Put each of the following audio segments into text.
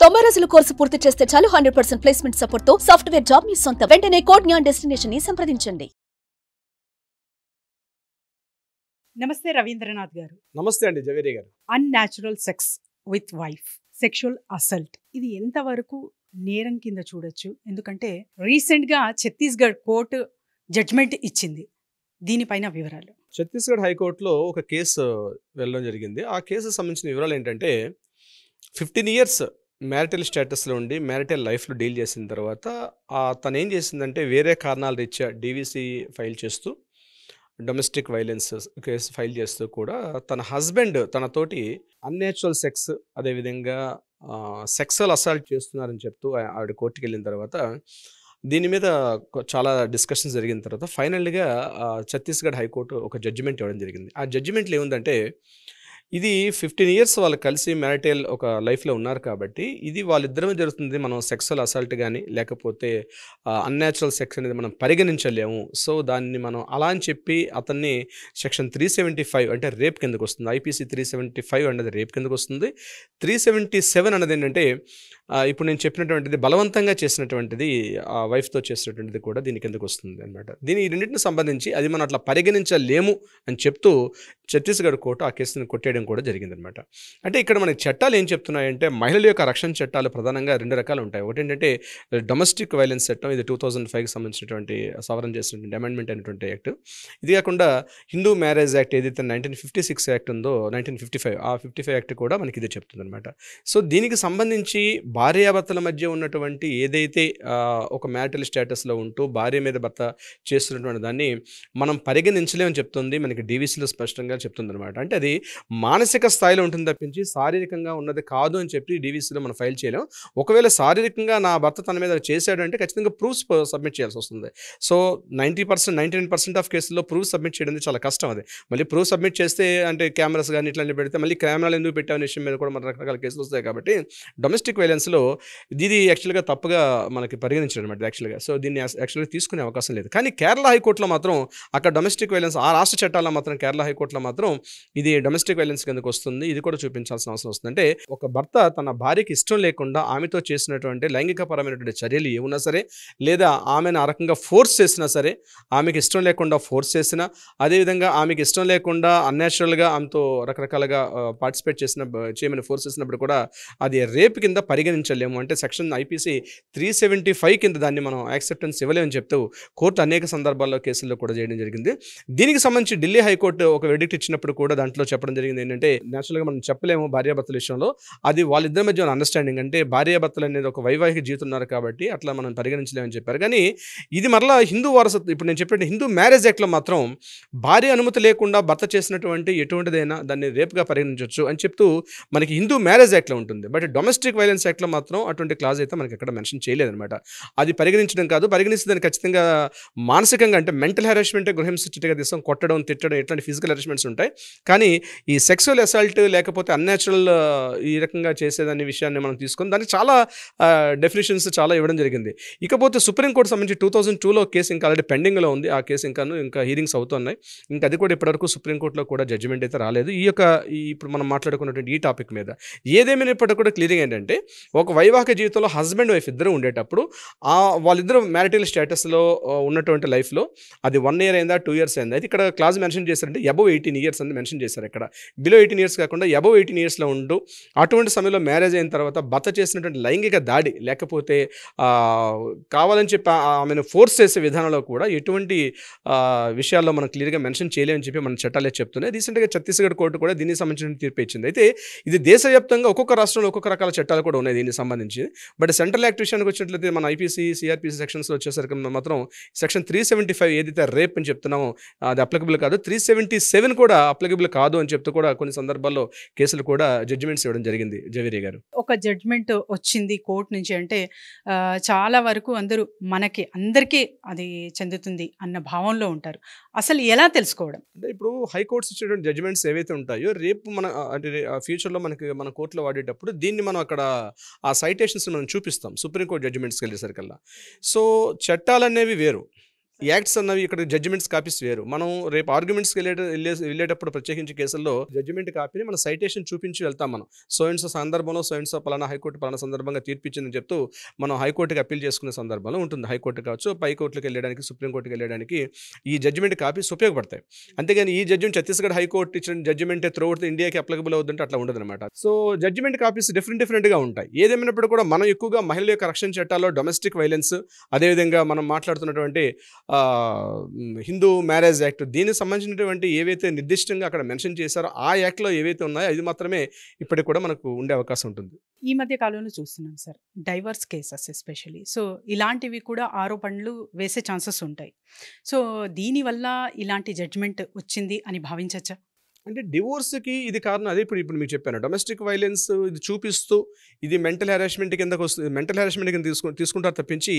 90 రోజుల కోర్సు పూర్తి చేస్తే చాలు 100% ప్లేస్మెంట్ సపోర్ట్ తో సాఫ్ట్వేర్ జాబ్ మీ సొంతం. వెంటనే కోడ్ జ్ఞాన్ డెస్టినేషన్ ని సంప్రదించండి. నమస్తే రవీంద్రనాథ్ గారు. నమస్తే అండి Javeri garu. Unnatural sex with wife, sexual assault ఇది ఎంతవరకు నేరం కింద చూడొచ్చు? ఎందుకంటే రీసెంట్గా ఛత్తీస్గఢ్ కోర్టు జడ్జ్మెంట్ ఇచ్చింది. దీనిపైన వివరాలు. ఛత్తీస్గఢ్ హైకోర్టులో ఒక కేసు వెళ్ళడం జరిగింది. ఆ కేసుకు సంబంధించిన వివరాలు ఏంటంటే 15 ఇయర్స్ మ్యారిటల్ స్టేటస్లో ఉండి మ్యారిటల్ లైఫ్లో డీల్ చేసిన తర్వాత తను ఏం చేసిందంటే వేరే కారణాల రీత్యా డీవీసీ ఫైల్ చేస్తూ డొమెస్టిక్ వైలెన్స్ కేసు ఫైల్ చేస్తూ కూడా తన హస్బెండ్ తనతోటి అన్యాచురల్ సెక్స్ అదేవిధంగా సెక్సువల్ అసాల్ట్ చేస్తున్నారని చెప్తూ ఆవిడ కోర్టుకి వెళ్ళిన తర్వాత దీని మీద చాలా డిస్కషన్స్ జరిగిన తర్వాత ఫైనల్గా ఛత్తీస్గఢ్ హైకోర్టు ఒక జడ్జిమెంట్ ఇవ్వడం జరిగింది. ఆ జడ్జిమెంట్లో ఏముందంటే ఇది 15 ఇయర్స్ వాళ్ళు కలిసి మ్యారిటల్ ఒక లైఫ్లో ఉన్నారు కాబట్టి ఇది వాళ్ళిద్దరమే జరుగుతుంది. మనం సెక్సువల్ అసాల్ట్ కానీ లేకపోతే అన్యాచురల్ సెక్స్ అనేది మనం పరిగణించలేము. సో దాన్ని మనం అలా అని చెప్పి అతన్ని సెక్షన్ 375 అంటే రేప్ కిందకు వస్తుంది. ఐపీసీ 375 అనేది రేప్ కిందకు వస్తుంది. 377 అనేది ఏంటంటే ఇప్పుడు నేను చెప్పినటువంటిది బలవంతంగా చేసినటువంటిది ఆ వైఫ్తో చేసినటువంటిది కూడా దీని కిందకు వస్తుంది అనమాట. దీని ఈ రెండింటిని సంబంధించి అది మనం అట్లా పరిగణించలేము అని చెప్తూ ఛత్తీస్గఢ్ కోర్టు ఆ కేసుని కొట్టేయడం కూడా జరిగిందనమాట. అంటే ఇక్కడ మనకి చట్టాలు ఏం చెప్తున్నాయంటే మహిళల యొక్క రక్షణ చట్టాలు ప్రధానంగా 2 రకాలు ఉంటాయి. ఒకటి ఏంటంటే డొమెస్టిక్ వైలెన్స్ చట్టం, ఇది 2005కి సంబంధించినటువంటి సవరణ చేసినటువంటి అమెండ్మెంట్ అయినటువంటి యాక్ట్. ఇది కాకుండా హిందూ మ్యారేజ్ యాక్ట్ ఏదైతే 1956 యాక్ట్ ఉందో 1955 ఆ 55 యాక్ట్ కూడా మనకి ఇదే చెప్తుంది అనమాట. సో దీనికి సంబంధించి భార్యాభర్తల మధ్య ఉన్నటువంటి ఏదైతే ఒక మ్యారిటల్ స్టేటస్లో ఉంటూ భార్య మీద భర్త చేస్తున్నటువంటి దాన్ని మనం పరిగణించలేమని చెప్తుంది. మనకి డీవీసీలో స్పష్టంగా చెప్తుంది అనమాట. అంటే అది మానసిక స్థాయిలో ఉంటుంది తప్పించి శారీరకంగా ఉన్నది కాదు అని చెప్పి డీవీసీలో మనం ఫైల్ చేయలేం. ఒకవేళ శారీరకంగా నా భర్త తన మీద చేశాడు అంటే ఖచ్చితంగా ప్రూఫ్స్ సబ్మిట్ చేయాల్సి వస్తుంది. సో 99% ఆఫ్ కేసుల్లో ప్రూఫ్ సబ్మిట్ చేయడం చాలా కష్టం. అది మళ్ళీ ప్రూఫ్ సబ్మిట్ చేస్తే అంటే కెమెరాస్ కానీ ఇట్లాంటి పెడితే మళ్ళీ కెమెరాలు ఎందుకు పెట్టామనే విషయం మీద కూడా మన రకరకాల కేసులు వస్తాయి. కాబట్టి డొమెస్టిక్ వైలెన్స్లో ఇది యాక్చువల్గా తప్పుగా మనకి పరిగణించారు అనమాట యాక్చువల్గా. సో దీన్ని యాక్చువల్గా తీసుకునే అవకాశం లేదు. కానీ కేరళ హైకోర్టులో మాత్రం అక్కడ డొమెస్టిక్ వైలెన్స్ ఆ రాష్ట్ర చట్టాల్లో మాత్రం కేరళ హైకోర్టులో మాత్రం ఇది డొమెస్టిక్ వైలెన్స్ కిందకు వస్తుంది. ఇది కూడా చూపించాల్సిన అవసరం వస్తుంది. అంటే ఒక భర్త తన భార్యకి ఇష్టం లేకుండా ఆమెతో చేసినటువంటి లైంగికపరమైనటువంటి చర్యలు ఏమున్నా సరే లేదా ఆమెను ఆ రకంగా ఫోర్స్ చేసినా సరే, ఆమెకి ఇష్టం లేకుండా ఫోర్స్ చేసినా, అదేవిధంగా ఆమెకి ఇష్టం లేకుండా అన్యాచురల్గా ఆమెతో రకరకాలుగా పార్టిసిపేట్ చేయమని ఫోర్స్ చేసినప్పుడు కూడా అది రేప్ కింద పరిగణించలేము. అంటే సెక్షన్ ఐపీసీ 375 కింద దాన్ని మనం యాక్సెప్టెన్స్ ఇవ్వలేమని చెప్తూ కోర్టు అనేక సందర్భాల్లో కేసుల్లో కూడా చేయడం జరిగింది. దీనికి సంబంధించి ఢిల్లీ హైకోర్టు ఒక వెర్డిక్ట్ ఇచ్చినప్పుడు కూడా దాంట్లో చెప్పడం జరిగింది ఏంటంటే నేచురల్గా మనం చెప్పలేము భార్యాభర్తల విషయంలో, అది వాళ్ళిద్దరి మధ్య అండర్స్టాండింగ్. అంటే భార్యాభర్తలు అనేది ఒక వైవాహిక జీవితం ఉన్నారు కాబట్టి అట్లా మనం పరిగణించలేమని చెప్పారు. కానీ ఇది మరలా హిందూ వారసత్వం ఇప్పుడు నేను చెప్పినట్టు హిందూ మ్యారేజ్ యాక్ట్లో మాత్రం భార్య అనుమతి లేకుండా భర్త చేసినటువంటి ఎటువంటిదైనా దాన్ని రేపుగా పరిగణించవచ్చు అని చెప్తూ మనకి హిందూ మ్యారేజ్ యాక్ట్లో ఉంటుంది. బట్ డొమెస్టిక్ వైలెన్స్ యాక్ట్లో మాత్రం అటువంటి క్లాజ్ అయితే మనకి ఎక్కడ మెన్షన్ చేయలేదన్నమాట. అది పరిగణించడం కాదు, పరిగణిస్తే దాన్ని ఖచ్చితంగా మానసికంగా అంటే మెంటల్ హెరాస్మెంట్ గృహించగా తీస్తాం, కొట్టడం తిట్టడం ఇట్లాంటి ఫిజికల్ హెరాస్మెంట్స్ ఉంటాయి. కానీ ఈ సెక్సువల్ అసాల్ట్ లేకపోతే అన్యాచురల్ ఈ రకంగా చేసేదాని విషయాన్ని మనం తీసుకొని దానికి చాలా డెఫినేషన్స్ చాలా ఇవ్వడం జరిగింది. ఇకపోతే సుప్రీంకోర్టు సంబంధించి 2002లో కేసు ఇంకా ఆల్రెడీ పెండింగ్లో ఉంది. ఆ కేసు ఇంకా హీరింగ్స్ అవుతున్నాయి. ఇంకా అది కూడా ఇప్పటివరకు సుప్రీంకోర్టులో కూడా జడ్జిమెంట్ అయితే రాలేదు. ఇప్పుడు మనం మాట్లాడుకున్నటువంటి ఈ టాపిక్ మీద ఏదేమైనప్పటికీ కూడా క్లియరింగ్ ఏంటంటే ఒక వైవాహిక జీవితంలో హస్బెండ్ వైఫ్ ఇద్దరు ఉండేటప్పుడు వాళ్ళిద్దరు మ్యారిటల్ స్టేటస్లో ఉన్నటువంటి లైఫ్లో అది 1 year అయిందా 2 years అయిందా, అయితే ఇక్కడ క్లాజ్ మెన్షన్ చేశారంటే అబవ్ 18 years అని మెన్షన్ చేశారు. ఇక్కడ బిలో 18 years కాకుండా అబవ్ 18 yearsలో ఉంటూ అటువంటి సమయంలో మ్యారేజ్ అయిన తర్వాత భర్త చేసినటువంటి లైంగిక దాడి లేకపోతే కావాలని చెప్పి ఆమెను ఫోర్స్ చేసే విధానంలో కూడా ఎటువంటి విషయాల్లో మనం క్లియర్గా మెన్షన్ చేయలేమని చెప్పి మన చట్టాలే చెప్తున్నాయి. రీసెంట్గా ఛత్తీస్గఢ్ కోర్టు కూడా దీనికి సంబంధించిన తీర్పు ఇచ్చింది. అయితే ఇది దేశవ్యాప్తంగా ఒక్కొక్క రాష్ట్రంలో ఒక్కొక్క రకాల చట్టాలు కూడా ఉన్నాయి దీనికి సంబంధించి. బట్ సెంట్రల్ యాక్ట్ విషయానికి వచ్చినట్లయితే మన ఐపీసీ సిఆర్పీసీ సెక్షన్స్లో వచ్చేసరికి మాత్రం సెక్షన్ 375 ఏదైతే రేప్ అని చెప్తున్నామో అది అప్లికబుల్ కాదు, 377 కూడా అప్లికబుల్ కాదు అని చెప్తూ కూడా కొన్ని సందర్భాల్లో కేసులు కూడా జడ్జిమెంట్స్ ఇవ్వడం జరిగింది. జవేరి గారు, ఒక జడ్జిమెంట్ వచ్చింది కోర్టు నుంచి అంటే చాలా వరకు అందరికీ అది చెందుతుంది అన్న భావంలో ఉంటారు. అసలు ఎలా తెలుసుకోవడం? అంటే ఇప్పుడు హైకోర్ట్స్ ఇచ్చేటువంటి జడ్జిమెంట్స్ ఏవైతే ఉంటాయో రేపు అంటే ఫ్యూచర్లో మన కోర్టులో వాడేటప్పుడు దీన్ని మనం అక్కడ ఆ సైటేషన్స్ మనం చూపిస్తాం సుప్రీంకోర్టు జడ్జిమెంట్స్కి వెళ్ళేసరికల్లా. సో చట్టాలు అనేవి వేరు, యాక్ట్స్ అన్నవి ఇక్కడ జడ్జిమెంట్స్ కాపీస్ వేరు. మనం రేపు ఆర్గ్యుమెంట్స్కి వెళ్ళేటప్పుడు ప్రత్యేకించి కేసుల్లో జడ్జిమెంట్ కాపీని మన సైటేషన్ చూపించి వెళ్తాం. మనం సో సందర్భంలో పలానా హైకోర్టు పలానా సందర్భంగా తీర్పిచ్చిందని చెప్తూ మనం హైకోర్టుకి అప్పీల్ చేసుకునే సందర్భంలో ఉంటుంది. హైకోర్టు కావచ్చు, పై కోర్టుకి వెళ్ళడానికి, సుప్రీంకోర్టుకి వెళ్ళడానికి ఈ జడ్జిమెంట్ కాపీస్ ఉపయోగపడతాయి. అంతేగాని ఈ జడ్జిమెంట్ ఛత్తీస్గఢ్ హైకోర్టు ఇచ్చిన జడ్జిమెంట్ త్రూ అవుట్ ఇండియాకి అప్లికబుల్ అవుతుంటే అట్లా ఉండదు అనమాట. సో జడ్జిమెంట్ కాపీస్ డిఫరెంట్గా ఉంటాయి. ఏదేమైనప్పుడు కూడా మనం ఎక్కువగా మహిళల యొక్క రక్షణ చట్టాల్లో డొమెస్టిక్ వైలెన్స్, అదేవిధంగా మనం మాట్లాడుతున్నటువంటి హిందూ మ్యారేజ్ యాక్ట్, దీనికి సంబంధించినటువంటి ఏవైతే నిర్దిష్టంగా అక్కడ మెన్షన్ చేశారో ఆ యాక్ట్లో ఏవైతే ఉన్నాయో అది మాత్రమే ఇప్పటికి కూడా మనకు ఉండే అవకాశం ఉంటుంది. ఈ మధ్య కాలంలో చూస్తున్నాం sir, divorce cases especially. So ఇలాంటివి కూడా ఆరోపణలు వేసే ఛాన్సెస్ ఉంటాయి. సో దీనివల్ల ఇలాంటి జడ్జ్మెంట్ వచ్చింది అని భావించచ్చా? అంటే డివోర్స్కి ఇది కారణం. అదే ఇప్పుడు మీకు చెప్పాను, డొమెస్టిక్ వైలెన్స్ ఇది చూపిస్తూ ఇది మెంటల్ హెరాస్మెంట్ కిందకు వస్తుంది, మెంటల్ హెరాస్మెంట్ కింద తీసుకుంటారు తప్పించి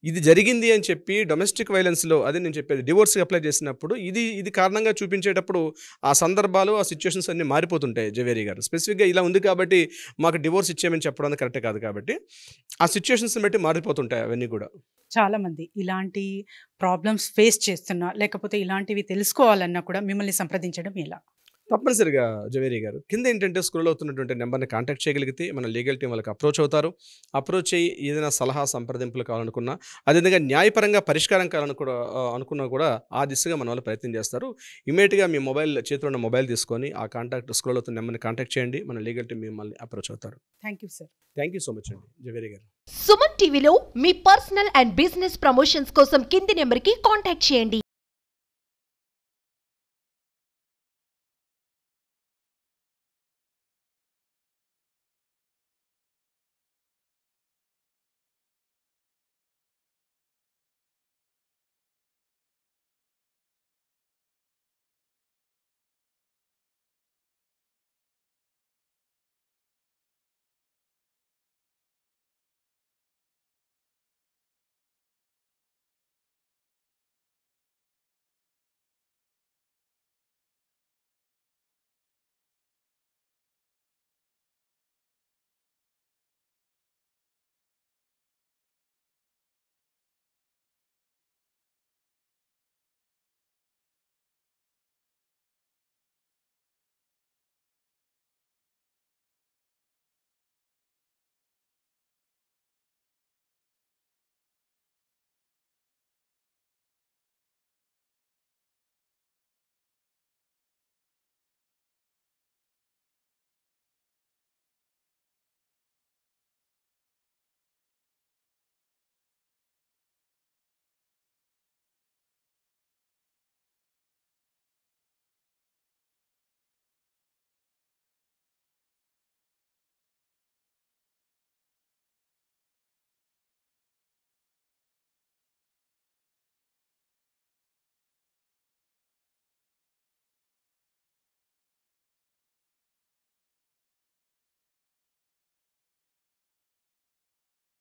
ఇది జరిగింది అని చెప్పి డొమెస్టిక్ వైలెన్స్లో, అదే నేను చెప్పేది, డివోర్స్కి అప్లై చేసినప్పుడు ఇది కారణంగా చూపించేటప్పుడు ఆ సందర్భాలు, ఆ సిచ్యువేషన్స్ అన్నీ మారిపోతుంటాయి. జవేరి గారు స్పెసిఫిక్గా ఇలా ఉంది కాబట్టి మాకు డివోర్స్ ఇచ్చేయమని చెప్పడం కరెక్ట్ కాదు. కాబట్టి ఆ సిచ్యువేషన్స్ని బట్టి మారిపోతుంటాయి అవన్నీ కూడా. చాలామంది ఇలాంటి ప్రాబ్లమ్స్ ఫేస్ చేస్తున్నా, లేకపోతే ఇలాంటివి తెలుసుకోవాలన్నా కూడా మిమ్మల్ని సంప్రదించడం ఎలా? తప్పనిసరిగా జవేరి గారు, కింద ఏంటంటే స్క్రోల్ అవుతున్నటువంటి నెంబర్ని కాంటాక్ట్ చేయగలిగితే మన లీగల్ టీం వాళ్ళకి అప్రోచ్ అవుతారు. అప్రోచ్ అయ్యి ఏదైనా సలహా సంప్రదింపులు కావాలనుకున్నా, అదేవిధంగా న్యాయపరంగా పరిష్కారం అనుకున్నా కూడా ఆ దిశగా మన వాళ్ళు ప్రయత్నం చేస్తారు. ఇమీడియట్గా మీ చేతిలో ఉన్న మొబైల్ తీసుకొని ఆ స్క్రోల్ అవుతున్న నెంబర్ని కాంటాక్ట్ చేయండి. మన లీగల్ టీం మిమ్మల్ని అప్రోచ్ అవుతారు. Thank you sir. Thank you so much అండి జవేరి గారు. సుమన్ టీవీలో మీ పర్సనల్ అండ్ బిజినెస్ ప్రమోషన్స్ కోసం కింది నెంబర్కి కాంటాక్ట్ చేయండి.